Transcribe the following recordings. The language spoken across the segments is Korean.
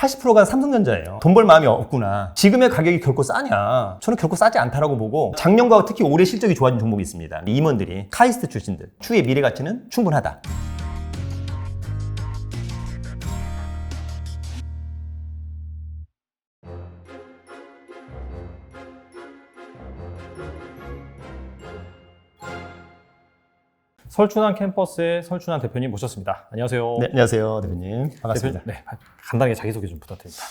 80%가 삼성전자예요. 돈 벌 마음이 없구나. 지금의 가격이 결코 싸냐? 저는 결코 싸지 않다라고 보고 작년과 특히 올해 실적이 좋아진 종목이 있습니다. 임원들이 카이스트 출신들. 추후의 미래 가치는 충분하다. 설춘환 캠퍼스의 설춘환 대표님 모셨습니다. 안녕하세요. 네, 안녕하세요, 대표님. 반갑습니다. 대표님, 네, 간단하게 자기소개 좀 부탁드립니다.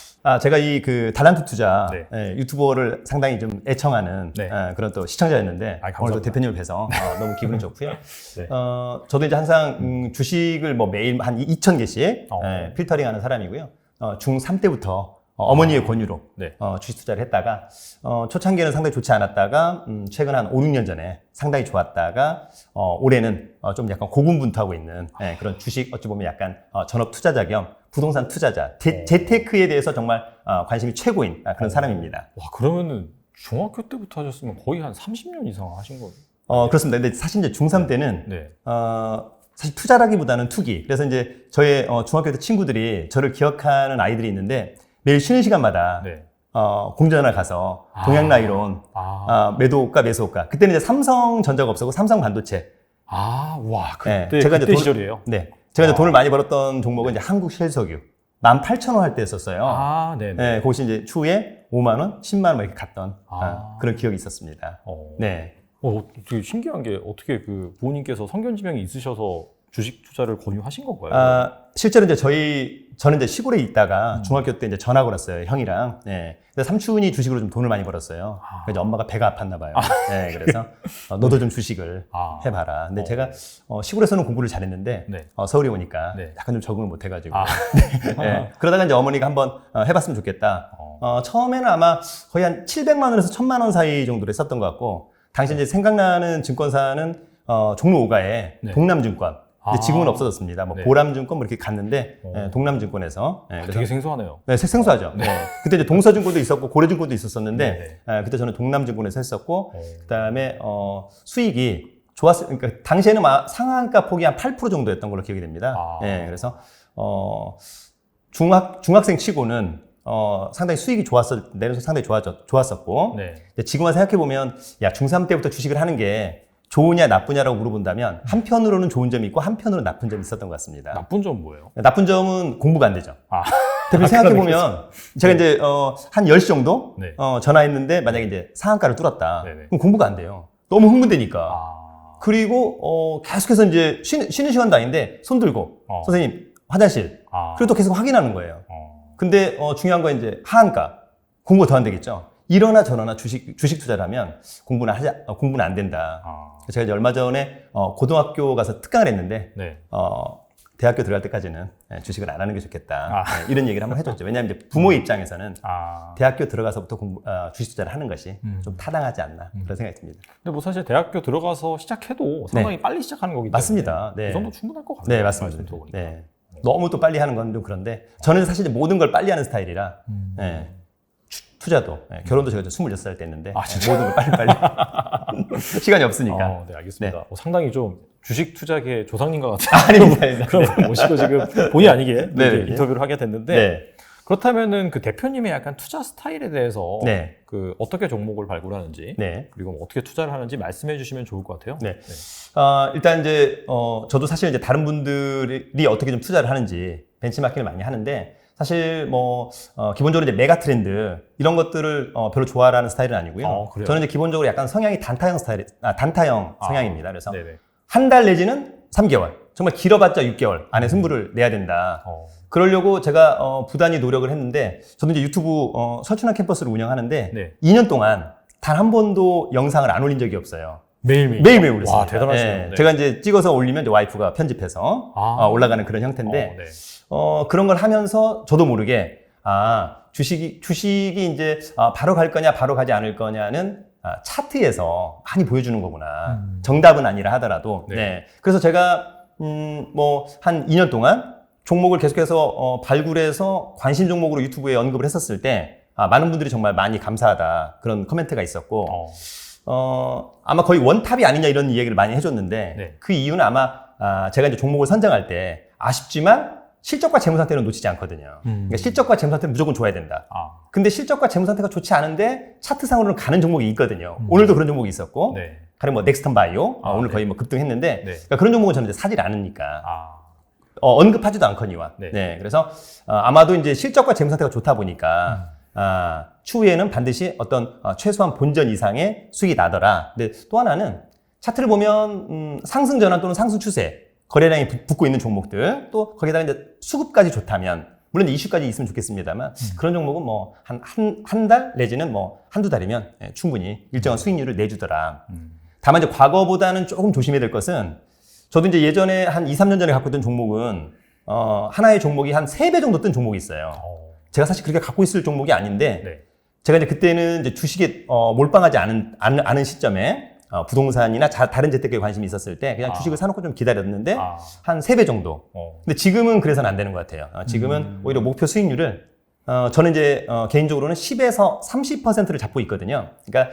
제가 이 달란트 투자 네. 유튜버를 상당히 좀 애청하는 네. 그런 또 시청자였는데 오늘 또 대표님을 뵈서 너무 기분이 좋고요. 네. 저도 이제 항상 주식을 뭐 매일 한 2,000개씩 필터링하는 사람이고요. 중3 때부터 어머니의 권유로 네. 주식 투자를 했다가 초창기에는 상당히 좋지 않았다가 최근 한 5, 6년 전에 상당히 좋았다가 올해는 좀 약간 고군분투하고 있는 그런 주식 어찌 보면 약간 전업 투자자 겸 부동산 투자자 재테크에 대해서 정말 관심이 최고인 그런 사람입니다. 와, 그러면은 중학교 때부터 하셨으면 거의 한 30년 이상 하신 거예요? 그렇습니다. 근데 사실 이제 중3 때는 네. 사실 투자라기보다는 투기. 그래서 이제 저의 중학교 때 친구들이 저를 기억하는 아이들이 있는데 매일 쉬는 시간마다 네. 공전화 가서 동양라이론 매도가 매수가. 그때는 이제 삼성전자가 없었고 삼성 반도체. 와, 그때, 제가 그때 이제 시절이에요? 네. 제가 이제 돈을 많이 벌었던 종목은 이제 한국실석유. 18,000원 할 때 했었어요. 네네. 네, 그것이 이제 추후에 5만 원, 10만 원 이렇게 갔던 그런 기억이 있었습니다. 네. 되게 신기한 게 어떻게 그 부모님께서 성견지명이 있으셔서 주식 투자를 권유하신 건가요? 실제로 이제 저는 이제 시골에 있다가 중학교 때 이제 전학을 왔어요, 형이랑. 네. 근데 삼촌이 주식으로 좀 돈을 많이 벌었어요. 그래서 엄마가 배가 아팠나 봐요. 네, 그래서 너도 좀 주식을 해봐라. 근데 제가 시골에서는 공부를 잘했는데 네. 서울에 오니까 네. 약간 좀 적응을 못 해가지고. 네. 그러다가 이제 어머니가 한번 해봤으면 좋겠다. 처음에는 아마 거의 한 700만 원에서 1000만 원 사이 정도로 했었던 것 같고, 당시 이제 생각나는 증권사는 종로 5가에 네. 동남증권. 근데 지금은 없어졌습니다. 뭐 네. 보람증권 뭐 이렇게 갔는데 동남증권에서 되게 생소하네요. 네, 생소하죠. 네. 그때 이제 동서증권도 있었고 고려증권도 있었었는데 그때 저는 동남증권에서 했었고 그다음에 수익이 좋았어요. 그러니까 당시에는 상한가 폭이 한 8% 정도였던 걸로 기억이 됩니다. 네, 그래서 중학생 치고는 상당히 수익이 내려서 상당히 좋았었고 지금만 생각해 보면 중3 때부터 주식을 하는 게 좋으냐 나쁘냐라고 물어본다면 한편으로는 좋은 점이 있고 한편으로는 나쁜 점이 있었던 것 같습니다. 나쁜 점은 뭐예요? 나쁜 점은 공부가 안 되죠. 대표 생각해보면 제가 이제 한 10시 정도 네. 전화했는데 만약에 이제 상한가를 뚫었다. 네네. 그럼 공부가 안 돼요. 너무 흥분되니까. 그리고 계속해서 이제 쉬는 시간도 아닌데 손 들고 선생님 화장실. 그리고 또 계속 확인하는 거예요. 근데 중요한 건 이제 하한가. 공부가 더 안 되겠죠. 이러나 저러나 주식 투자를 하면 공부는 안 된다. 제가 이제 얼마 전에 고등학교 가서 특강을 했는데 네. 대학교 들어갈 때까지는 주식을 안 하는 게 좋겠다. 이런 얘기를 한번 해줬죠. 왜냐하면 이제 부모의 입장에서는 대학교 들어가서부터 주식 투자를 하는 것이 좀 타당하지 않나 그런 생각이 듭니다. 근데 뭐 사실 대학교 들어가서 시작해도 상당히 빨리 시작하는 거기 때문에 맞습니다. 네. 이 정도 충분할 것 같아요. 네, 맞습니다. 네. 너무 또 빨리 하는 건 좀 그런데 저는 사실 모든 걸 빨리 하는 스타일이라 투자도 결혼도 제가 26살 때 했는데 모든 걸 빨리 시간이 없으니까. 네, 알겠습니다. 네. 상당히 좀 주식 투자계 조상님과 같은 아닙니다. 그런 걸 모시고 지금 본의 아니게 네. 인터뷰를 하게 됐는데 네. 그렇다면은 그 대표님의 약간 투자 스타일에 대해서 네. 그 어떻게 종목을 발굴하는지 네. 그리고 어떻게 투자를 하는지 말씀해 주시면 좋을 것 같아요. 네. 일단 이제 저도 사실 이제 다른 분들이 어떻게 좀 투자를 하는지 벤치마킹을 많이 하는데 사실 기본적으로 이제 메가 트렌드 이런 것들을 별로 좋아하는 스타일은 아니고요. 저는 이제 기본적으로 약간 성향이 단타형 성향입니다. 그래서 네네. 한 달 내지는 3개월, 정말 길어봤자 6개월 안에 승부를 내야 된다. 그러려고 제가 부단히 노력을 했는데 저도 이제 유튜브 설춘환 캠퍼스를 운영하는데 네. 2년 동안 단 한 번도 영상을 안 올린 적이 없어요. 매일매일 올렸습니다. 와, 대단하시네요. 네. 제가 이제 찍어서 올리면 이제 와이프가 편집해서 올라가는 그런 형태인데 네. 그런 걸 하면서 저도 모르게 주식이 이제 바로 갈 거냐 바로 가지 않을 거냐는 차트에서 많이 보여주는 거구나. 정답은 아니라 하더라도. 네. 그래서 제가 한 2년 동안 종목을 계속해서 발굴해서 관심 종목으로 유튜브에 언급을 했었을 때 많은 분들이 정말 많이 감사하다 그런 코멘트가 있었고 아마 거의 원탑이 아니냐 이런 이야기를 많이 해줬는데 그 이유는 아마 제가 이제 종목을 선정할 때 아쉽지만 실적과 재무 상태는 놓치지 않거든요. 그러니까 실적과 재무 상태는 무조건 좋아야 된다. 근데 실적과 재무 상태가 좋지 않은데 차트상으로는 가는 종목이 있거든요. 오늘도 그런 종목이 있었고, 네. 가령 뭐 넥스턴 바이오 오늘 네. 거의 뭐 급등했는데, 네. 그러니까 그런 종목은 저는 이제 사질 않으니까 아. 언급하지도 않거니와. 네. 네. 그래서 아마도 이제 실적과 재무 상태가 좋다 보니까 추후에는 반드시 어떤 최소한 본전 이상의 수익이 나더라. 근데 또 하나는 차트를 보면 상승 전환 또는 상승 추세, 거래량이 붙고 있는 종목들, 또 거기다가 이제 수급까지 좋다면, 물론 이슈까지 있으면 좋겠습니다만, 그런 종목은 뭐 한 달 내지는 뭐 한두 달이면 충분히 일정한 수익률을 내주더라. 다만 이제 과거보다는 조금 조심해야 될 것은, 저도 이제 예전에 한 2, 3년 전에 갖고 있던 종목은 하나의 종목이 한 3배 정도 뜬 종목이 있어요. 제가 사실 그렇게 갖고 있을 종목이 아닌데, 네. 제가 이제 그때는 이제 주식에 몰빵하지 않은 시점에 부동산이나 다른 재테크에 관심이 있었을 때 그냥 주식을 사놓고 좀 기다렸는데 한 3배 정도. 근데 지금은 그래서는 안 되는 것 같아요. 지금은 오히려 목표 수익률을 저는 이제 개인적으로는 10에서 30%를 잡고 있거든요. 그러니까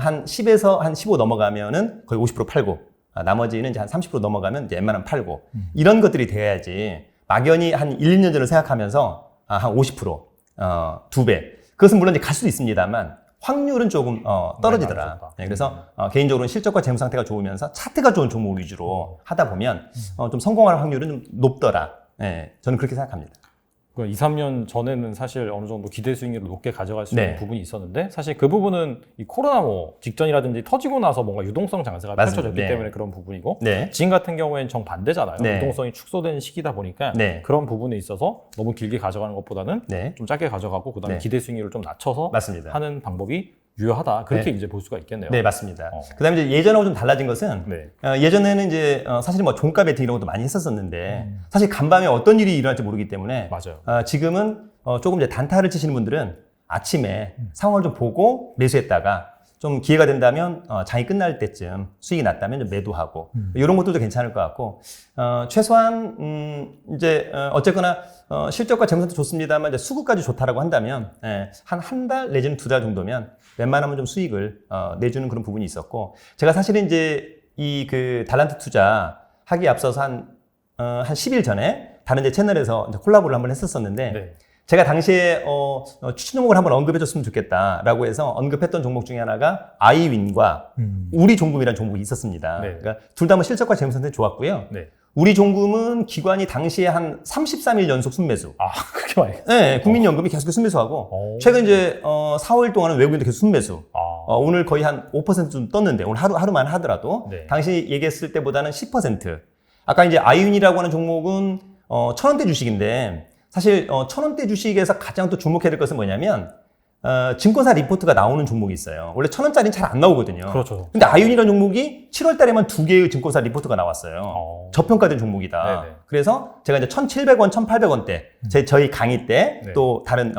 한 10에서 한 15 넘어가면은 거의 50% 팔고, 나머지는 이제 한 30% 넘어가면 이제 웬만하면 팔고, 이런 것들이 돼야지 막연히 한 1, 2년 전을 생각하면서 한 50%, 2배. 그것은 물론 이제 갈 수도 있습니다만 확률은 조금 떨어지더라. 네, 그래서 개인적으로는 실적과 재무 상태가 좋으면서 차트가 좋은 종목 위주로 하다 보면 좀 성공할 확률은 좀 높더라. 네, 저는 그렇게 생각합니다. 2, 3년 전에는 사실 어느 정도 기대 수익률을 높게 가져갈 수 있는 네. 부분이 있었는데, 사실 그 부분은 이 코로나 뭐 직전이라든지 터지고 나서 뭔가 유동성 장세가 맞습니다. 펼쳐졌기 네. 때문에 그런 부분이고, 네. 지금 같은 경우에는 정반대잖아요. 네. 유동성이 축소되는 시기다 보니까 네. 그런 부분에 있어서 너무 길게 가져가는 것보다는 네. 좀 짧게 가져가고 그다음에 네. 기대 수익률을 좀 낮춰서 맞습니다. 하는 방법이 유효하다. 그렇게 네. 이제 볼 수가 있겠네요. 네, 맞습니다. 그 다음에 이제 예전하고 좀 달라진 것은, 네. 예전에는 이제, 사실 뭐 종가 베팅 이런 것도 많이 했었었는데, 사실 간밤에 어떤 일이 일어날지 모르기 때문에, 맞아요. 지금은 조금 이제 단타를 치시는 분들은 아침에 상황을 좀 보고 매수했다가, 좀 기회가 된다면, 장이 끝날 때쯤 수익이 났다면 좀 매도하고, 이런 것들도 괜찮을 것 같고, 최소한, 이제, 어쨌거나, 실적과 재무상태 좋습니다만, 이제 수급까지 좋다라고 한다면, 한 달 내지는 2달 정도면 웬만하면 좀 수익을, 내주는 그런 부분이 있었고, 제가 사실은 이제 이 달란트 투자 하기에 앞서서 한 10일 전에 다른 제 채널에서 이제 콜라보를 한번 했었었는데, 네. 제가 당시에 추천 종목을 한번 언급해줬으면 좋겠다라고 해서 언급했던 종목 중에 하나가 아이윈과 우리종금이라는 종목이 있었습니다. 네. 그러니까 둘 다 뭐 실적과 재무 상태 좋았고요. 네. 우리종금은 기관이 당시에 한 33일 연속 순매수. 그렇게 많이. 네, 국민연금이 계속 순매수하고 최근 이제 4월 동안은 외국인도 계속 순매수. 오늘 거의 한 5% 좀 떴는데 오늘 하루만 하더라도 네. 당시 얘기했을 때보다는 10%. 아까 이제 아이윈이라고 하는 종목은 1,000원대 주식인데 사실 1,000원대 주식에서 가장 또 주목해야 될 것은 뭐냐면 증권사 리포트가 나오는 종목이 있어요. 원래 1,000원짜리는 잘 안 나오거든요. 그렇죠. 근데 아이윈이라는 종목이 7월 달에만 2개의 증권사 리포트가 나왔어요. 저평가된 종목이다. 네네. 그래서 제가 이제 1,700원, 1,800원대 저희 강의 때 네. 또 다른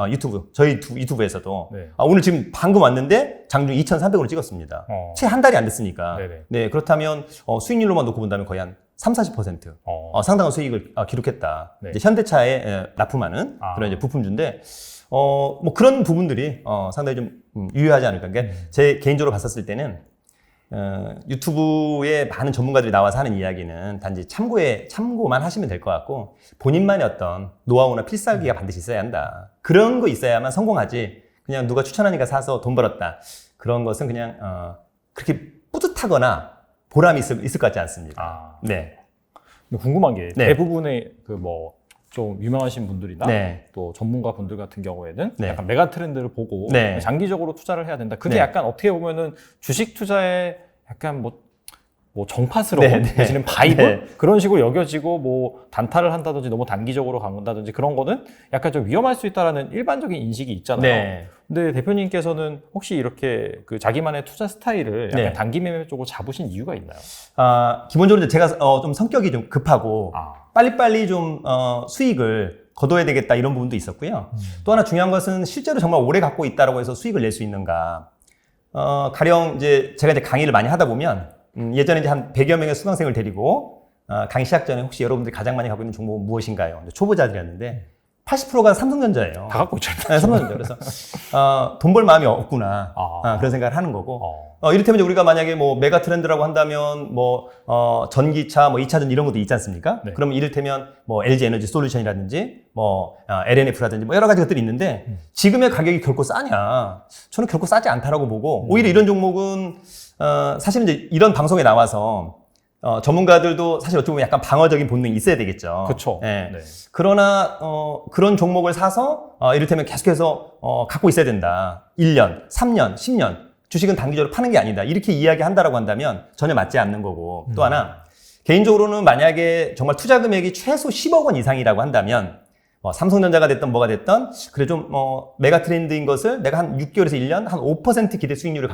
저희 유튜브에서도 네. 오늘 지금 방금 왔는데 장중 2,300원을 찍었습니다. 채 한 달이 안 됐으니까. 네네. 네, 그렇다면 수익률로만 놓고 본다면 거의 한 30-40% 상당한 수익을 기록했다. 네. 이제 현대차에 납품하는 그런 이제 부품주인데 뭐 그런 부분들이 상당히 좀 유효하지 않을까. 그러니까 제 개인적으로 봤었을 때는 유튜브에 많은 전문가들이 나와서 하는 이야기는 단지 참고만 하시면 될 것 같고 본인만의 어떤 노하우나 필살기가 반드시 있어야 한다. 그런 거 있어야만 성공하지. 그냥 누가 추천하니까 사서 돈 벌었다. 그런 것은 그냥 그렇게 뿌듯하거나 보람이 있을 것 같지 않습니다. 네. 근데 궁금한 게 네. 대부분의 좀 유명하신 분들이나 네. 또 전문가 분들 같은 경우에는 네. 약간 메가 트렌드를 보고 네. 장기적으로 투자를 해야 된다. 그게 네. 약간 어떻게 보면은 주식 투자에 약간 뭐 정파스러운 네, 네. 내지는 바이브 네. 그런 식으로 여겨지고 뭐 단타를 한다든지 너무 단기적으로 간다든지 그런 거는 약간 좀 위험할 수 있다라는 일반적인 인식이 있잖아요. 네. 근데 대표님께서는 혹시 이렇게 자기만의 투자 스타일을 약간 네. 단기 매매 쪽으로 잡으신 이유가 있나요? 기본적으로 이제 제가 좀 성격이 좀 급하고 빨리빨리 좀 수익을 거둬야 되겠다 이런 부분도 있었고요. 또 하나 중요한 것은 실제로 정말 오래 갖고 있다라고 해서 수익을 낼 수 있는가. 가령 이제 제가 이제 강의를 많이 하다 보면 예전에 이제 한 100여 명의 수강생을 데리고 강의 시작 전에 혹시 여러분들이 가장 많이 갖고 있는 종목은 무엇인가요? 초보자들이었는데 80%가 삼성전자예요. 다 갖고 있잖아요. 네, 삼성전자. 그래서 돈 벌 마음이 없구나. 그런 생각을 하는 거고. 이를테면 이제 우리가 만약에 뭐 메가 트렌드라고 한다면 뭐 전기차, 뭐 2차전 이런 것도 있지 않습니까? 네. 그러면 이를테면 뭐 LG 에너지 솔루션이라든지 뭐 LNF라든지 뭐 여러 가지 것들이 있는데 지금의 가격이 결코 싸냐? 저는 결코 싸지 않다라고 보고 오히려 이런 종목은 사실은 이제 이런 방송에 나와서 전문가들도 사실 어떻게 보면 약간 방어적인 본능이 있어야 되겠죠. 그렇죠. 예. 네. 그러나 그런 종목을 사서 이를테면 계속해서 갖고 있어야 된다. 1년, 3년, 10년 주식은 단기적으로 파는 게 아니다. 이렇게 이야기한다라고 한다면 전혀 맞지 않는 거고 또 하나 개인적으로는 만약에 정말 투자 금액이 최소 10억 원 이상이라고 한다면 삼성전자가 됐든 뭐가 됐든 그래 좀 메가 트렌드인 것을 내가 한 6개월에서 1년 한 5% 기대 수익률을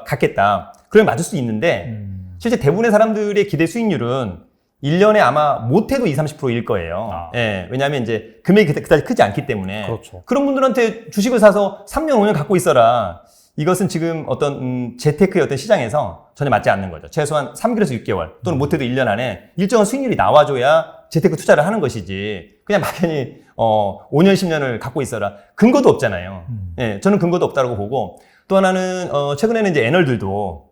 갖겠다. 그러면 맞을 수 있는데 실제 대부분의 사람들의 기대 수익률은 1년에 아마 못해도 20, 30%일 거예요. 예, 왜냐하면 이제 금액이 그다지 크지 않기 때문에. 그렇죠. 그런 분들한테 주식을 사서 3년, 5년 갖고 있어라. 이것은 지금 어떤 재테크의 어떤 시장에서 전혀 맞지 않는 거죠. 최소한 3개월에서 6개월 또는 못해도 1년 안에 일정한 수익률이 나와줘야 재테크 투자를 하는 것이지 그냥 막연히 5년, 10년을 갖고 있어라. 근거도 없잖아요. 예, 저는 근거도 없다고 보고 또 하나는 최근에는 이제 애널들도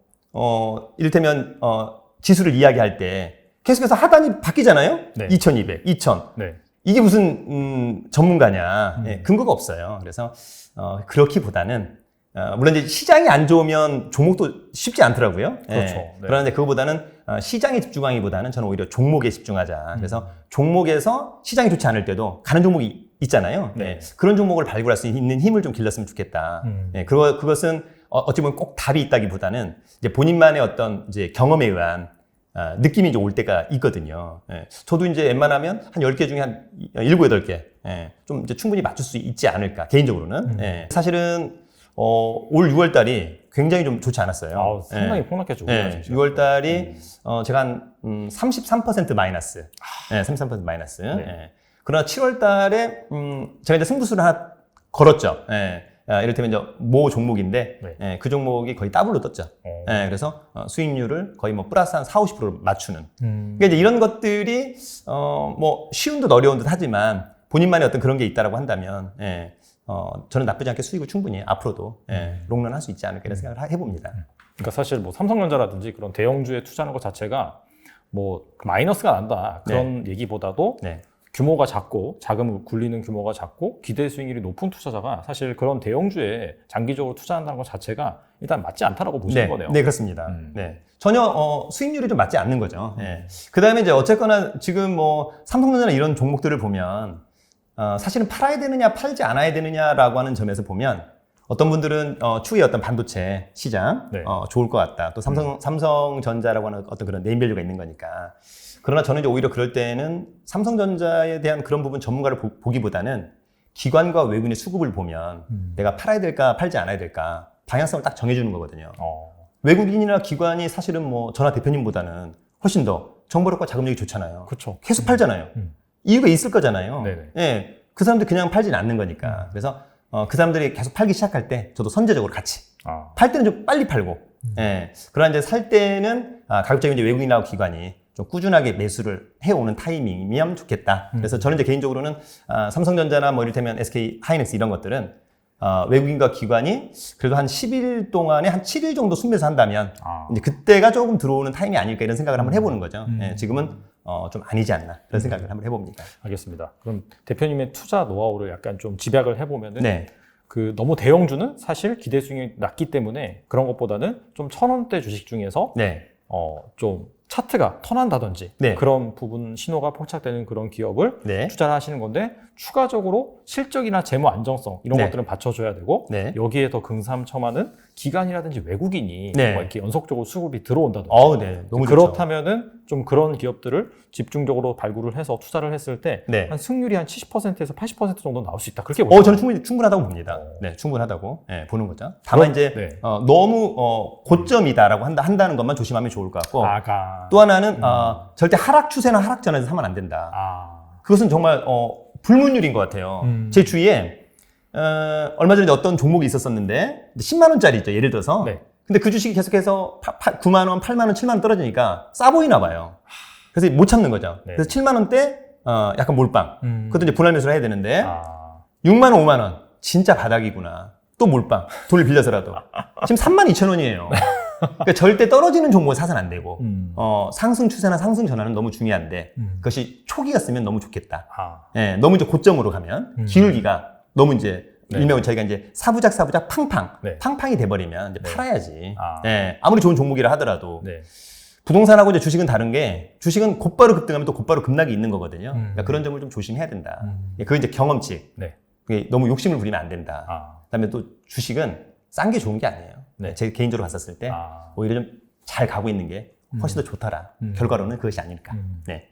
이를테면 지수를 이야기할 때 계속해서 하단이 바뀌잖아요. 네. 2200, 2000. 네. 이게 무슨 전문가냐. 예, 근거가 없어요. 그래서 그렇기보다는 물론 이제 시장이 안 좋으면 종목도 쉽지 않더라고요. 그렇죠. 예, 네. 그런데 그거보다는 시장에 집중하기보다는 저는 오히려 종목에 집중하자. 그래서 종목에서 시장이 좋지 않을 때도 가는 종목이 있잖아요. 네. 예, 그런 종목을 발굴할 수 있는 힘을 좀 길렀으면 좋겠다. 예, 그것은 어찌 보면 꼭 답이 있다기보다는 이제 본인만의 어떤 이제 경험에 의한 느낌이 이제 올 때가 있거든요. 예. 저도 이제 웬만하면 한 10개 중에 한 7, 8개, 예. 좀 이제 충분히 맞출 수 있지 않을까, 개인적으로는. 예. 사실은, 올 6월 달이 굉장히 좀 좋지 않았어요. 상당히 예. 폭락했죠. 예. 6월 달이, 제가 한, 33% 마이너스. 예, 33% 마이너스. 네. 예. 그러나 7월 달에, 제가 이제 승부수를 하나 걸었죠. 예. 이를테면 이제 모 종목인데 네. 예, 그 종목이 거의 더블로 떴죠. 예, 그래서 수익률을 거의 뭐 플러스 한 4, 50%를 맞추는. 그러니까 이제 이런 것들이 뭐 쉬운 듯 어려운 듯 하지만 본인만의 어떤 그런 게 있다라고 한다면 예, 저는 나쁘지 않게 수익을 충분히 앞으로도 롱런할 수 있지 않을까 이런 생각을 해봅니다. 그러니까 사실 뭐 삼성전자라든지 그런 대형주에 투자하는 것 자체가 뭐 마이너스가 난다 그런 얘기보다도 네. 규모가 작고 자금을 굴리는 규모가 작고 기대 수익률이 높은 투자자가 사실 그런 대형주에 장기적으로 투자한다는 것 자체가 일단 맞지 않다라고 보시는 거네요. 네, 그렇습니다. 네. 전혀 수익률이 좀 맞지 않는 거죠. 네. 그다음에 이제 어쨌거나 지금 뭐 삼성전자나 이런 종목들을 보면 사실은 팔아야 되느냐 팔지 않아야 되느냐라고 하는 점에서 보면 어떤 분들은 추후에 어떤 반도체 시장 네. 좋을 것 같다. 또 삼성전자라고 하는 어떤 그런 네임밸류가 있는 거니까. 그러나 저는 이제 오히려 그럴 때는 삼성전자에 대한 그런 부분 전문가를 보기보다는 기관과 외국인의 수급을 보면 내가 팔아야 될까 팔지 않아야 될까 방향성을 딱 정해주는 거거든요. 외국인이나 기관이 사실은 뭐 저나 대표님보다는 훨씬 더 정보력과 자금력이 좋잖아요. 그렇죠. 계속 팔잖아요. 이유가 있을 거잖아요. 네네. 예, 그 사람들 그냥 팔진 않는 거니까. 그래서 그 사람들이 계속 팔기 시작할 때 저도 선제적으로 같이 팔 때는 좀 빨리 팔고 예, 그러나 이제 살 때는 가급적이면 이제 외국인하고 기관이 좀 꾸준하게 매수를 해오는 타이밍이면 좋겠다. 그래서 저는 이제 개인적으로는 삼성전자나 뭐 이를테면 SK 하이닉스 이런 것들은 외국인과 기관이 그래도 한 10일 동안에 한 7일 정도 순매수 한다면 이제 그때가 조금 들어오는 타임이 아닐까 이런 생각을 한번 해보는 거죠. 예, 지금은 좀 아니지 않나 그런 생각을 한번 해봅니다. 알겠습니다. 그럼 대표님의 투자 노하우를 약간 좀 집약을 해보면은 네. 그 너무 대형주는 사실 기대 수익이 낮기 때문에 그런 것보다는 좀 1,000원대 주식 중에서 네. 좀 차트가 턴한다든지 네. 그런 부분 신호가 포착되는 그런 기업을 네. 투자를 하시는 건데 추가적으로 실적이나 재무 안정성 이런 네. 것들은 받쳐줘야 되고 네. 여기에 더 금삼첨화는 기관이라든지 외국인이 네. 뭐 이렇게 연속적으로 수급이 들어온다든지 네. 너무 좋죠. 그렇다면은 좀 그런 기업들을 집중적으로 발굴을 해서 투자를 했을 때 네. 한 승률이 한 70%에서 80% 정도 나올 수 있다 그렇게 보시나요? 저는 충분하다고 봅니다. 네, 충분하다고 보는 거죠. 다만 이제 네. 너무 고점이다라고 한다는 것만 조심하면 좋을 것 같고 또 하나는 절대 하락 추세나 하락 전에서 사면 안 된다. 그것은 정말 불문율인 것 같아요. 제 주위에 얼마 전에 어떤 종목이 있었었는데 10만 원짜리죠. 예를 들어서. 네. 근데 그 주식이 계속해서 9만 원, 8만 원, 7만 원 떨어지니까 싸 보이나 봐요. 그래서 못 참는 거죠. 네. 그래서 7만 원대 약간 몰빵. 그것도 이제 분할 매수를 해야 되는데, 아. 6만 원, 5만 원. 진짜 바닥이구나. 또 몰빵. 돈을 빌려서라도. 지금 32,000원이에요. 그러니까 절대 떨어지는 종목은 사서는 안 되고, 상승 추세나 상승 전환은 너무 중요한데, 그것이 초기였으면 너무 좋겠다. 아. 예, 너무 이제 고점으로 가면, 기울기가 너무 이제, 네. 일명 저희가 이제 사부작 팡팡. 네. 팡팡이 돼버리면 이제 네. 팔아야지. 아. 예, 아무리 좋은 종목이라 하더라도. 네. 부동산하고 이제 주식은 다른 게, 주식은 곧바로 급등하면 또 곧바로 급락이 있는 거거든요. 그러니까 그런 점을 좀 조심해야 된다. 그게 이제 경험치. 네. 그게 너무 욕심을 부리면 안 된다. 아. 그다음에 또 주식은 싼 게 좋은 게 아니에요. 네. 제 개인적으로 봤었을 때 아. 오히려 좀 잘 가고 있는 게 훨씬 더 좋더라. 결과로는 그것이 아닐까. 네.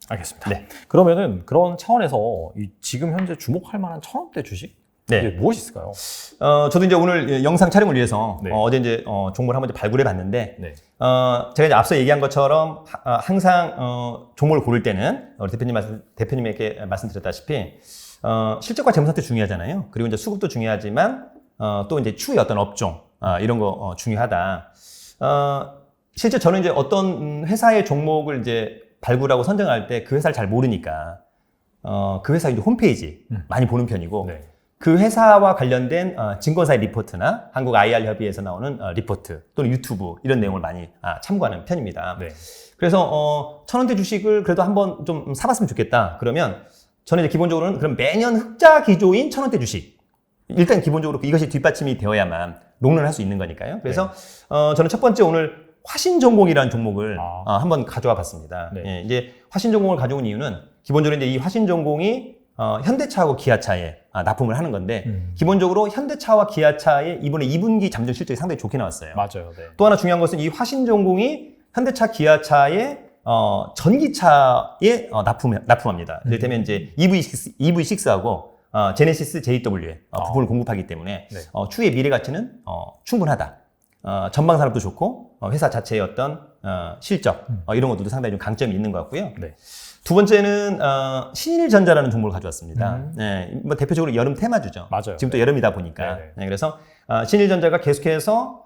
알겠습니다. 네. 그러면은 그런 차원에서 이 지금 현재 주목할 만한 1,000원대 주식 네. 이게 무엇이 있을까요? 저도 이제 오늘 영상 촬영을 위해서 네. 어제 이제 종목을 한번 이제 발굴해 봤는데 네. 제가 이제 앞서 얘기한 것처럼 항상 종목을 고를 때는 우리 대표님에게 말씀드렸다시피 실적과 재무 상태 중요하잖아요. 그리고 이제 수급도 중요하지만 또 이제 추후의 어떤 업종 이런 거 중요하다. 실제 저는 이제 어떤 회사의 종목을 이제 발굴하고 선정할 때 그 회사를 잘 모르니까 그 회사 이제 홈페이지 많이 보는 편이고 네. 그 회사와 관련된 증권사의 리포트나 한국 IR 협의회에서 나오는 리포트 또는 유튜브 이런 내용을 많이 참고하는 편입니다. 네. 그래서 1,000원대 주식을 그래도 한번 좀 사봤으면 좋겠다. 그러면 저는 이제 기본적으로는 그럼 매년 흑자 기조인 1,000원대 주식. 일단 기본적으로 이것이 뒷받침이 되어야만 롱런을 할 수 있는 거니까요. 그래서 저는 첫 번째 오늘 화신전공이라는 종목을 한번 가져와 봤습니다. 네. 예, 이제 화신전공을 가져온 이유는 기본적으로 이제 이 화신전공이 현대차하고 기아차에 납품을 하는 건데 기본적으로 현대차와 기아차의 이번에 2분기 잠정 실적이 상당히 좋게 나왔어요. 맞아요. 네. 또 하나 중요한 것은 이 화신전공이 현대차, 기아차의 전기차에 납품합니다. 이를테면 이제 EV6하고 제네시스 JW에 부품을 공급하기 때문에 네. 추후의 미래 가치는 충분하다. 전방 산업도 좋고 회사 자체의 어떤 실적 이런 것들도 상당히 좀 강점이 있는 것 같고요. 네. 두 번째는 신일전자라는 종목을 가져왔습니다. 네, 뭐 대표적으로 여름 테마주죠. 맞아요. 지금 또 여름이다 보니까. 네네. 네, 그래서 신일전자가 계속해서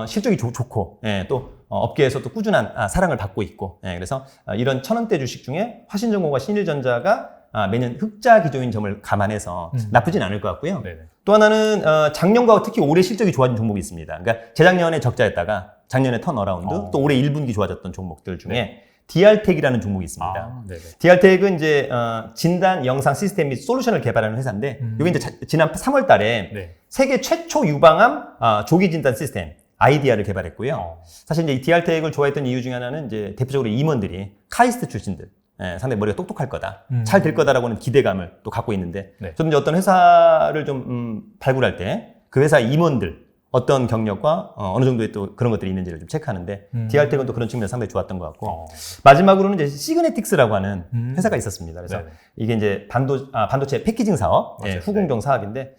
실적이 좋고 또 업계에서 또 꾸준한 사랑을 받고 있고 그래서 이런 1,000원대 주식 중에 화신전공과 신일전자가 매년 흑자 기조인 점을 감안해서 나쁘진 않을 것 같고요. 네네. 또 하나는 작년과 특히 올해 실적이 좋아진 종목이 있습니다. 그러니까 재작년에 적자였다가 작년에 턴어라운드 또 올해 1분기 좋아졌던 종목들 중에 DR텍이라는 종목이 있습니다. 네네. DR텍은 이제 진단 영상 시스템 및 솔루션을 개발하는 회사인데 이게 이제 지난 3월 달에 네. 세계 최초 유방암 조기 진단 시스템 아이디아를 개발했고요. 사실 이제 이 DR텍을 좋아했던 이유 중에 하나는 이제 대표적으로 임원들이 카이스트 출신들 상당히 머리가 똑똑할 거다. 잘 될 거다라고는 기대감을 또 갖고 있는데 네. 저는 이제 어떤 회사를 좀 발굴할 때 그 회사 임원들 어떤 경력과 어느 정도의 또 그런 것들이 있는지를 좀 체크하는데 DR텍은 또 그런 측면에서 상당히 좋았던 것 같고 마지막으로는 이제 시그네틱스라고 하는 회사가 있었습니다. 그래서 네네. 이게 이제 반도체 패키징 사업, 맞아요. 후공정 사업인데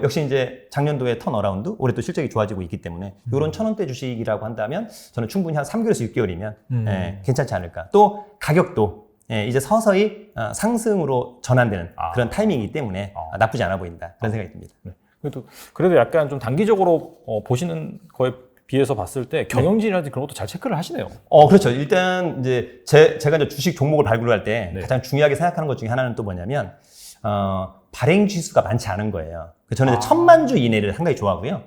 역시 이제 작년도에 턴어라운드, 올해 또 실적이 좋아지고 있기 때문에 이런 1,000원대 주식이라고 한다면 저는 충분히 한 3개월에서 6개월이면 괜찮지 않을까. 또 가격도 이제 서서히 상승으로 전환되는 그런 타이밍이기 때문에 나쁘지 않아 보인다. 그런 생각이 듭니다. 네. 그래도 약간 좀 단기적으로 보시는 거에 비해서 봤을 때 경영진이라든지 그런 것도 잘 체크를 하시네요. 그렇죠. 일단 이제 제가 이제 주식 종목을 발굴할 때 네. 가장 중요하게 생각하는 것 중에 하나는 또 뭐냐면 발행 지수가 많지 않은 거예요. 저는 이제 1,000만 주 이내를 상당히 좋아하고요.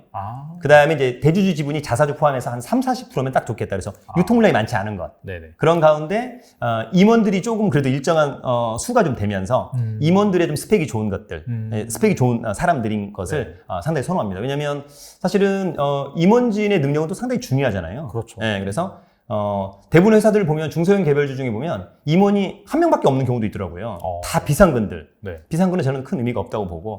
그 다음에 이제 대주주 지분이 자사주 포함해서 한 30-40%면 딱 좋겠다. 그래서 유통량이 많지 않은 것. 네네. 그런 가운데 임원들이 조금 그래도 일정한 수가 좀 되면서 임원들의 좀 스펙이 좋은 것들, 스펙이 좋은 사람들인 것을 상당히 선호합니다. 왜냐하면 사실은 임원진의 능력은 또 상당히 중요하잖아요. 그렇죠. 그래서 대부분 회사들 보면 중소형 개별주 중에 보면 임원이 한 명밖에 없는 경우도 있더라고요. 다 비상근들. 네. 비상근은 저는 큰 의미가 없다고 보고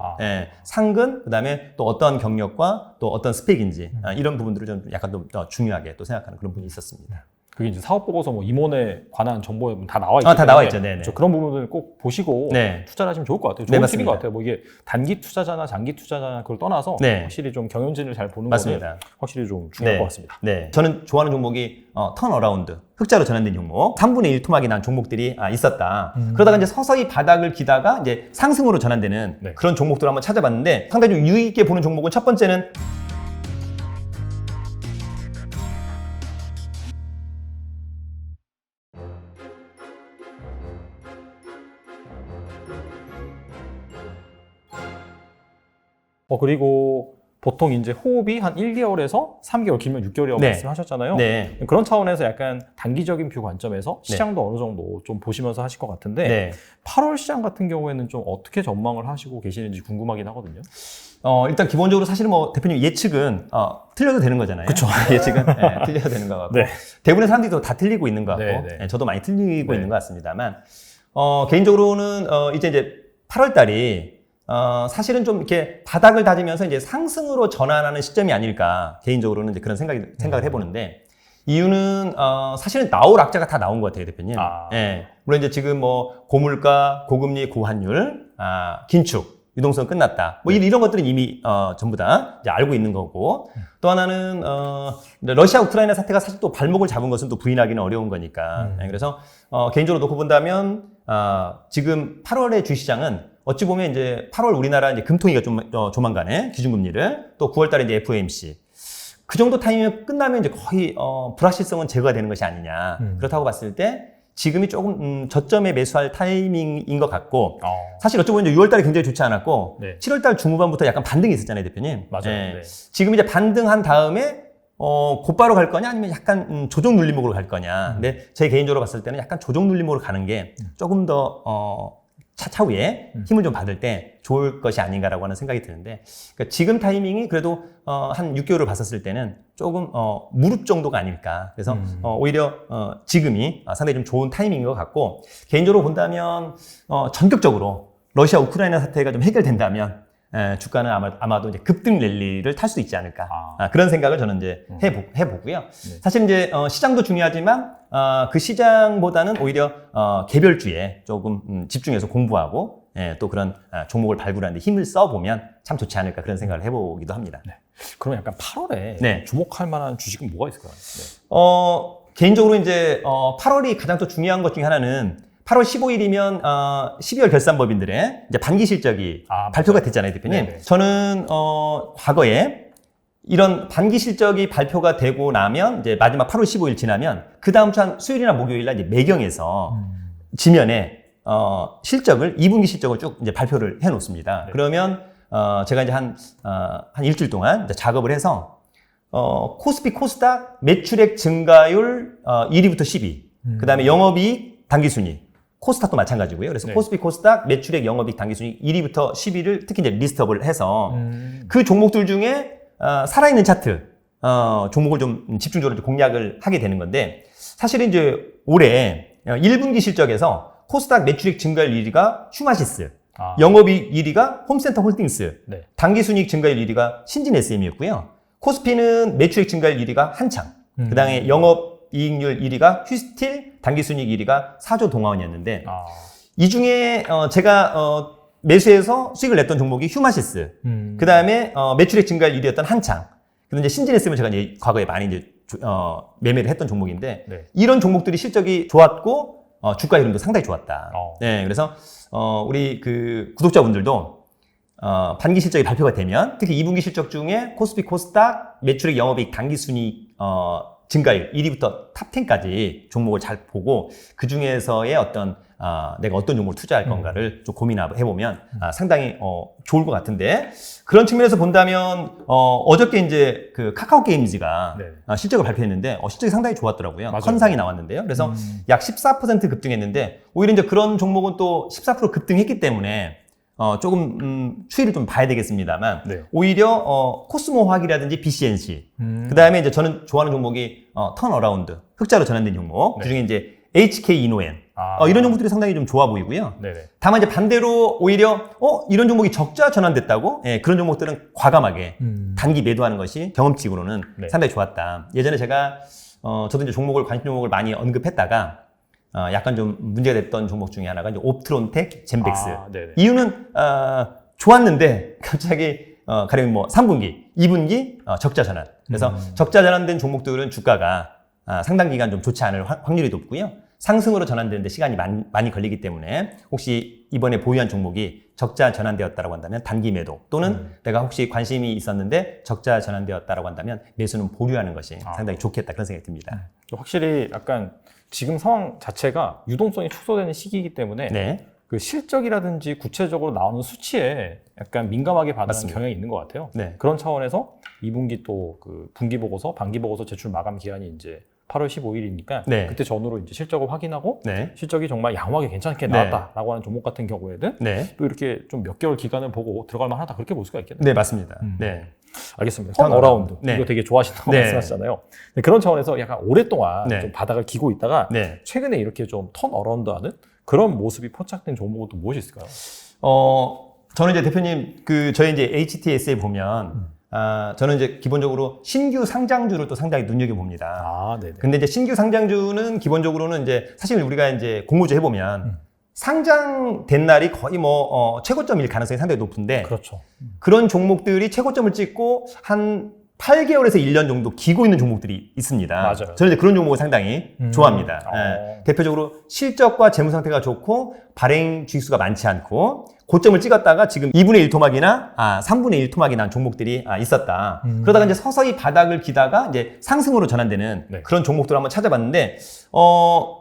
상근, 그다음에 또 어떤 경력과 또 어떤 스펙인지 이런 부분들을 좀 약간 좀 더 중요하게 또 생각하는 그런 부분이 있었습니다. 그게 이제 사업 보고서 뭐 임원에 관한 정보에 다 나와 있기 다 나와 있죠. 네네. 그렇죠. 그런 부분을 꼭 보시고 네. 투자를 하시면 좋을 것 같아요. 네, 좋은 팁인 맞습니다. 것 같아요. 뭐 이게 단기 투자자나 장기 투자자나 그걸 떠나서 네. 확실히 좀 경영진을 잘 보는 맞습니다. 거는 확실히 좀 중요할 것 같습니다. 네. 저는 좋아하는 종목이 턴어라운드, 흑자로 전환된 종목, 3분의 1 토막이 난 종목들이 있었다. 그러다가 이제 서서히 바닥을 기다가 이제 상승으로 전환되는 네. 그런 종목들을 한번 찾아봤는데 상당히 좀 유의 있게 보는 종목은 첫 번째는 그리고 보통 이제 호흡이 한 1개월에서 3개월, 길면 6개월이라고 네. 말씀하셨잖아요. 네. 그런 차원에서 약간 단기적인 뷰 관점에서 시장도 어느 정도 좀 보시면서 하실 것 같은데 네. 8월 시장 같은 경우에는 좀 어떻게 전망을 하시고 계시는지 궁금하긴 하거든요. 일단 기본적으로 사실은 뭐 대표님 예측은 틀려도 되는 거잖아요. 그쵸. 예측은 네, 틀려도 되는 것 같고 네. 대부분의 사람들이 다 틀리고 있는 것 같고 네, 네. 저도 많이 틀리고 네. 있는 것 같습니다만 개인적으로는 이제 8월 달이 사실은 좀 이렇게 바닥을 다지면서 이제 상승으로 전환하는 시점이 아닐까 개인적으로는 이제 그런 생각을 해보는데 이유는 사실은 나올 악재가 다 나온 것 같아요, 대표님. 예. 물론 이제 지금 뭐 고물가, 고금리, 고환율, 긴축, 유동성 끝났다. 뭐 이런 것들은 이미 전부 다 이제 알고 있는 거고 또 하나는 러시아 우크라이나 사태가 사실 또 발목을 잡은 것은 또 부인하기는 어려운 거니까. 예, 그래서 개인적으로 놓고 본다면 지금 8월의 주시장은 어찌 보면 이제 8월 우리나라 이제 금통위가 좀 조만간에 기준금리를 또 9월 달에 이제 FOMC 그 정도 타이밍이 끝나면 이제 거의 불확실성은 제거가 되는 것이 아니냐. 그렇다고 봤을 때 지금이 조금 저점에 매수할 타이밍인 것 같고 사실 어찌 보면 이제 6월 달에 굉장히 좋지 않았고 네. 7월 달 중후반부터 약간 반등이 있었잖아요, 대표님. 맞아요. 예. 네. 지금 이제 반등한 다음에 곧바로 갈 거냐 아니면 약간 조정 눌림목으로 갈 거냐. 근데 제 개인적으로 봤을 때는 약간 조정 눌림목으로 가는 게 조금 더 차후에 힘을 좀 받을 때 좋을 것이 아닌가라고 하는 생각이 드는데 그러니까 지금 타이밍이 그래도 한 6개월을 봤었을 때는 조금 무릎 정도가 아닐까. 그래서 오히려 지금이 상당히 좀 좋은 타이밍인 것 같고 개인적으로 본다면 전격적으로 러시아 우크라이나 사태가 좀 해결된다면 주가는 아마도 이제 급등 랠리를 탈 수도 있지 않을까. 그런 생각을 저는 이제 해보고요. 네. 사실 이제 시장도 중요하지만 그 시장보다는 오히려 개별주에 조금 집중해서 공부하고 또 그런 종목을 발굴하는 데 힘을 써보면 참 좋지 않을까 그런 생각을 해보기도 합니다. 네. 그럼 약간 8월에 네. 주목할 만한 주식은 뭐가 있을까요? 네. 개인적으로 이제 8월이 가장 또 중요한 것 중에 하나는 8월 15일이면 12월 결산법인들의 이제 반기 실적이 발표가 됐잖아요, 대표님. 네네. 저는 과거에 이런 반기 실적이 발표가 되고 나면 이제 마지막 8월 15일 지나면 그 다음 주 한 수요일이나 목요일 날 이제 매경에서 지면에 실적을 2분기 실적을 쭉 이제 발표를 해 놓습니다. 네. 그러면 제가 이제 한 일주일 동안 이제 작업을 해서 코스피 코스닥 매출액 증가율 1위부터 10위. 그다음에 영업이익 당기순이익. 코스닥도 마찬가지고요. 그래서 네. 코스피 코스닥 매출액 영업이익 당기순이익 1위부터 10위를 특히 이제 리스트업을 해서 그 종목들 중에 살아있는 차트 종목을 좀 집중적으로 공략을 하게 되는 건데 사실은 이제 올해 1분기 실적에서 코스닥 매출액 증가율 1위가 휴마시스, 영업이익 1위가 홈센터 홀딩스, 네. 당기순이익 증가율 1위가 신진 SM이었고요. 코스피는 매출액 증가율 1위가 한창, 그 다음에 영업이익률 1위가 휴스틸, 당기순이익 1위가 사조 동아원이었는데 이 중에 제가 매수해서 수익을 냈던 종목이 휴마시스, 그 다음에 매출액 증가율 1위였던 한창, 그다음에 이제 신진 SM을 제가 이제 과거에 많이 이제 매매를 했던 종목인데 네. 이런 종목들이 실적이 좋았고 주가 흐름도 상당히 좋았다. 네, 그래서 우리 그 구독자분들도 반기 실적이 발표가 되면 특히 2분기 실적 중에 코스피 코스닥 매출액 영업이익 당기순이익 증가율 1위부터 탑 10까지 종목을 잘 보고 그 중에서의 어떤 내가 어떤 종목을 투자할 건가를 좀 고민해보면 상당히 좋을 것 같은데 그런 측면에서 본다면 어저께 이제 그 카카오 게임즈가 네. 실적을 발표했는데 실적이 상당히 좋았더라고요. 맞아요. 컨상이 나왔는데요. 그래서 약 14% 급등했는데 오히려 이제 그런 종목은 또 14% 급등했기 때문에 조금 추이를 좀 봐야 되겠습니다만 네. 오히려 코스모 화학이라든지 BCNC 그 다음에 이제 저는 좋아하는 종목이 턴어라운드 흑자로 전환된 종목 네. 그중에 이제 HK 이노엔 이런 종목들이 상당히 좀 좋아 보이고요. 네네. 다만 이제 반대로 오히려 이런 종목이 적자 전환됐다고 그런 종목들은 과감하게 단기 매도하는 것이 경험칙으로는 네. 상당히 좋았다. 예전에 제가 저도 이제 관심 종목을 많이 언급했다가 약간 좀 문제가 됐던 종목 중에 하나가 이제 옵트론텍, 젠백스. 네네. 이유는 좋았는데 갑자기 가령 뭐 3분기, 2분기 적자 전환. 그래서 적자 전환된 종목들은 주가가 상당 기간 좀 좋지 않을 확률이 높고요. 상승으로 전환되는데 시간이 많이 걸리기 때문에 혹시 이번에 보유한 종목이 적자 전환되었다고 한다면 단기 매도 또는 내가 혹시 관심이 있었는데 적자 전환되었다고 한다면 매수는 보류하는 것이 상당히 좋겠다 그런 생각이 듭니다. 확실히 약간 지금 상황 자체가 유동성이 축소되는 시기이기 때문에 네. 그 실적이라든지 구체적으로 나오는 수치에 약간 민감하게 반응하는 맞습니다. 경향이 있는 것 같아요. 네. 그런 차원에서 2분기 또 그 분기 보고서, 반기 보고서 제출 마감 기한이 이제 8월 15일이니까 네. 그때 전후로 이제 실적을 확인하고 네. 실적이 정말 양호하게 괜찮게 네. 나왔다라고 하는 종목 같은 경우에는 네. 또 이렇게 좀 몇 개월 기간을 보고 들어갈 만하다 그렇게 볼 수가 있겠네요. 네, 맞습니다. 네. 알겠습니다. 턴 턴어라운드. 네. 이거 되게 좋아하신다고 네. 말씀하셨잖아요. 네, 그런 차원에서 약간 오랫동안 네. 좀 바닥을 기고 있다가 네. 최근에 이렇게 좀 턴어라운드하는 그런 모습이 포착된 종목은 또 무엇이 있을까요? 저는 이제 대표님, 저희 이제 HTS에 보면, 저는 이제 기본적으로 신규 상장주를 또 상당히 눈여겨봅니다. 아, 네네. 근데 이제 신규 상장주는 기본적으로는 이제 사실 우리가 이제 공모주 해보면 상장된 날이 거의 최고점일 가능성이 상당히 높은데 그렇죠. 그런 종목들이 최고점을 찍고 한 8개월에서 1년 정도 기고 있는 종목들이 있습니다. 맞아요. 저는 이제 그런 종목을 상당히 좋아합니다. 어. 대표적으로 실적과 재무 상태가 좋고 발행 주식수가 많지 않고 고점을 찍었다가 지금 2분의 1 토막이나 3분의 1 토막이 난 종목들이 있었다. 그러다가 이제 서서히 바닥을 기다가 이제 상승으로 전환되는 네. 그런 종목들을 한번 찾아봤는데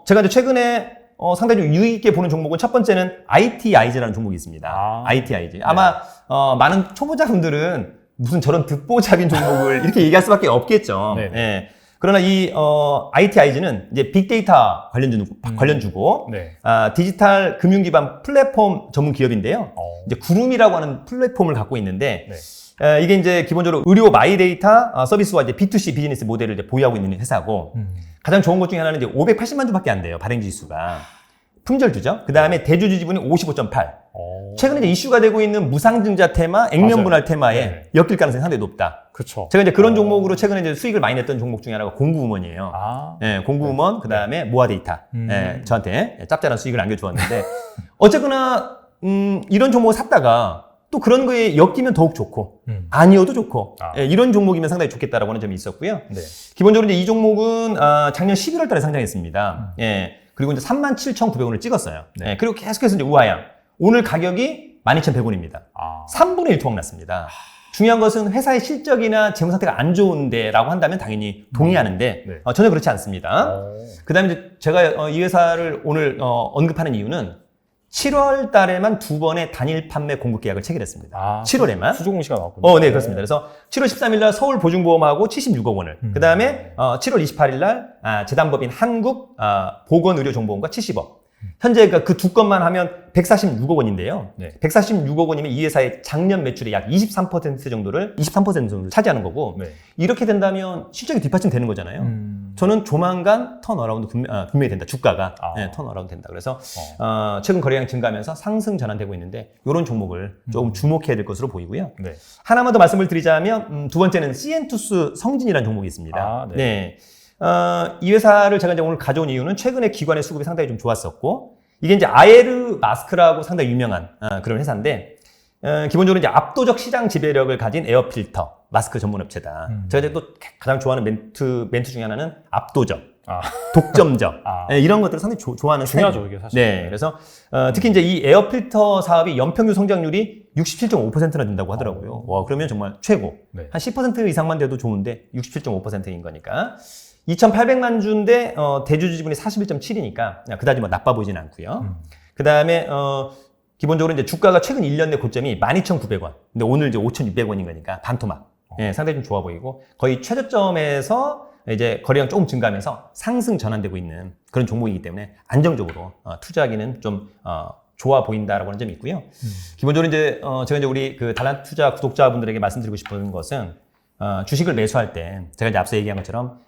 제가 이제 최근에 상당히 좀 유의 있게 보는 종목은 첫 번째는 ITIG라는 종목이 있습니다. ITIG. 아마 많은 초보자분들은 무슨 저런 듣보잡인 종목을 이렇게 얘기할 수밖에 없겠죠. 네. 예. 그러나 이 ITIG는 이제 빅데이터 관련주고 네. 디지털 금융 기반 플랫폼 전문 기업인데요. 이제 구름이라고 하는 플랫폼을 갖고 있는데 네. 이게 이제 기본적으로 의료 마이데이터 서비스와 이제 B2C 비즈니스 모델을 이제 보유하고 있는 회사고 가장 좋은 것 중에 하나는 이제 580만 주밖에 안 돼요. 발행 주수가. 품절주죠. 그 다음에 대주주 지분이 55.8. 최근에 이제 이슈가 되고 있는 무상증자 테마, 액면분할 테마에 네. 엮일 가능성이 상당히 높다. 그렇죠. 제가 이제 그런 종목으로 최근에 이제 수익을 많이 냈던 종목 중에 하나가 공구음원이에요. 예, 공구음원, 그 다음에 모아데이터. 예, 저한테 짭짤한 수익을 안겨주었는데, 어쨌거나, 이런 종목을 샀다가 또 그런 거에 엮이면 더욱 좋고, 아니어도 좋고, 예, 이런 종목이면 상당히 좋겠다라고 하는 점이 있었고요. 네. 기본적으로 이제 이 종목은 작년 11월 달에 상장했습니다. 예, 그리고 이제 37,900원을 찍었어요. 네. 예, 그리고 계속해서 이제 우하향. 오늘 가격이 12,100원입니다. 3분의 1 토막 났습니다. 중요한 것은 회사의 실적이나 재무 상태가 안 좋은데라고 한다면 당연히 동의하는데 네. 전혀 그렇지 않습니다. 그 다음에 이제 제가 이 회사를 오늘 언급하는 이유는 7월 달에만 2번의 단일 판매 공급 계약을 체결했습니다. 7월에만. 수주 공시가 나왔군요. 네, 그렇습니다. 그래서 7월 13일 날 서울 보증보험하고 76억 원을, 그 다음에 7월 28일 날 재단법인 한국 보건의료정보원과 70억. 현재 그 두 건만 하면 146억 원인데요. 네. 146억 원이면 이 회사의 작년 매출의 약 23% 정도를 차지하는 거고, 네. 이렇게 된다면 실적이 뒷받침되는 거잖아요. 저는 조만간 턴어라운드 분명히 된다. 주가가 턴어라운드 된다. 그래서 최근 거래량 증가하면서 상승 전환되고 있는데 이런 종목을 조금 주목해야 될 것으로 보이고요. 네. 하나만 더 말씀을 드리자면 두 번째는 CN투스 성진이라는 종목이 있습니다. 네. 네. 이 회사를 제가 이제 오늘 가져온 이유는 최근에 기관의 수급이 상당히 좀 좋았었고, 이게 이제 아에르 마스크라고 상당히 유명한 그런 회사인데, 기본적으로 이제 압도적 시장 지배력을 가진 에어필터 마스크 전문 업체다. 제가 이제 또 가장 좋아하는 멘트 중에 하나는 압도적, 독점적, 네, 이런 것들을 상당히 좋아하는 중요하죠, 스타일이에요. 이게 사실. 네, 그래서 특히 이제 이 에어필터 사업이 연평균 성장률이 67.5%나 된다고 하더라고요. 와, 그러면 정말 최고. 네. 한 10% 이상만 돼도 좋은데 67.5%인 거니까. 2,800만 주인데 대주주 지분이 41.7이니까 그다지 뭐 나빠 보이진 않고요. 그 다음에 기본적으로 이제 주가가 최근 1년 내 고점이 12,900원. 근데 오늘 이제 5,600원인 거니까 반토막. 예, 상당히 좀 좋아 보이고 거의 최저점에서 이제 거래량 조금 증가하면서 상승 전환되고 있는 그런 종목이기 때문에 안정적으로 투자하기는 좀 좋아 보인다라고 하는 점이 있고요. 기본적으로 이제 제가 이제 우리 그 달란 투자 구독자분들에게 말씀드리고 싶은 것은 주식을 매수할 때 제가 이제 앞서 얘기한 것처럼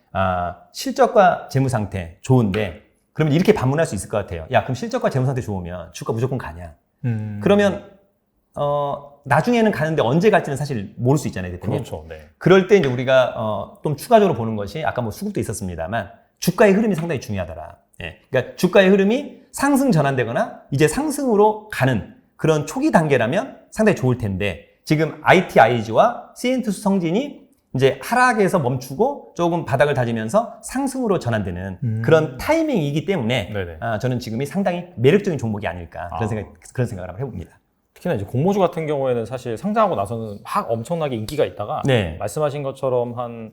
실적과 재무 상태 좋은데 그러면 이렇게 반문할 수 있을 것 같아요. 야, 그럼 실적과 재무 상태 좋으면 주가 무조건 가냐? 그러면 나중에는 가는데 언제 갈지는 사실 모를 수 있잖아요, 대표님. 그렇죠. 네. 그럴 때 이제 우리가 좀 추가적으로 보는 것이 아까 뭐 수급도 있었습니다만 주가의 흐름이 상당히 중요하더라. 예. 그러니까 주가의 흐름이 상승 전환되거나 이제 상승으로 가는 그런 초기 단계라면 상당히 좋을 텐데 지금 ITIG와 CN투스 성진이 이제 하락에서 멈추고 조금 바닥을 다지면서 상승으로 전환되는 그런 타이밍이기 때문에 저는 지금이 상당히 매력적인 종목이 아닐까 그런 생각을 한번 해봅니다. 특히나 이제 공모주 같은 경우에는 사실 상장하고 나서는 막 엄청나게 인기가 있다가 네. 말씀하신 것처럼 한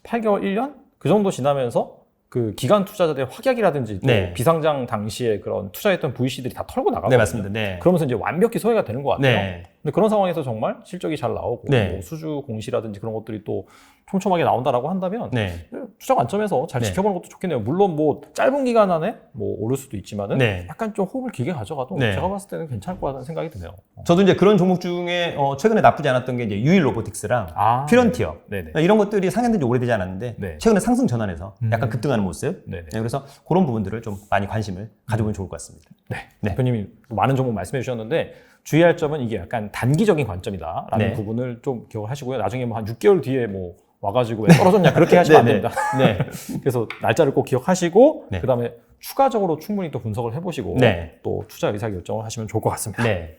8개월, 1년 그 정도 지나면서 그 기관 투자자들의 확약이라든지 또 네. 비상장 당시에 그런 투자했던 VC들이 다 털고 나가거든요. 네, 맞습니다. 네. 그러면서 이제 완벽히 소외가 되는 것 같아요. 네. 근데 그런 상황에서 정말 실적이 잘 나오고 네. 뭐 수주 공시라든지 그런 것들이 또 촘촘하게 나온다라고 한다면 네. 투자 관점에서 잘 네. 지켜보는 것도 좋겠네요. 물론 뭐 짧은 기간 안에 뭐 오를 수도 있지만은 네. 약간 좀 호흡을 길게 가져가도 네. 제가 봤을 때는 괜찮을 것 같다는 생각이 드네요. 저도 이제 그런 종목 중에 최근에 나쁘지 않았던 게 이제 유일 로보틱스랑 피런티어 네네. 이런 것들이 상향된 지 오래되지 않았는데 네. 최근에 상승 전환해서 약간 급등하는 모습. 네네. 네, 그래서 그런 부분들을 좀 많이 관심을 가져보면 좋을 것 같습니다. 네. 네. 대표님이 많은 종목 말씀해 주셨는데 주의할 점은 이게 약간 단기적인 관점이다라는 네. 부분을 좀 기억하시고요. 나중에 뭐 한 6개월 뒤에 뭐 와가지고 왜 떨어졌냐 그렇게 하시면 안 네, 됩니다. 네. 그래서 날짜를 꼭 기억하시고 네. 그다음에 추가적으로 충분히 또 분석을 해보시고 네. 또 투자 의사 결정을 하시면 좋을 것 같습니다. 네.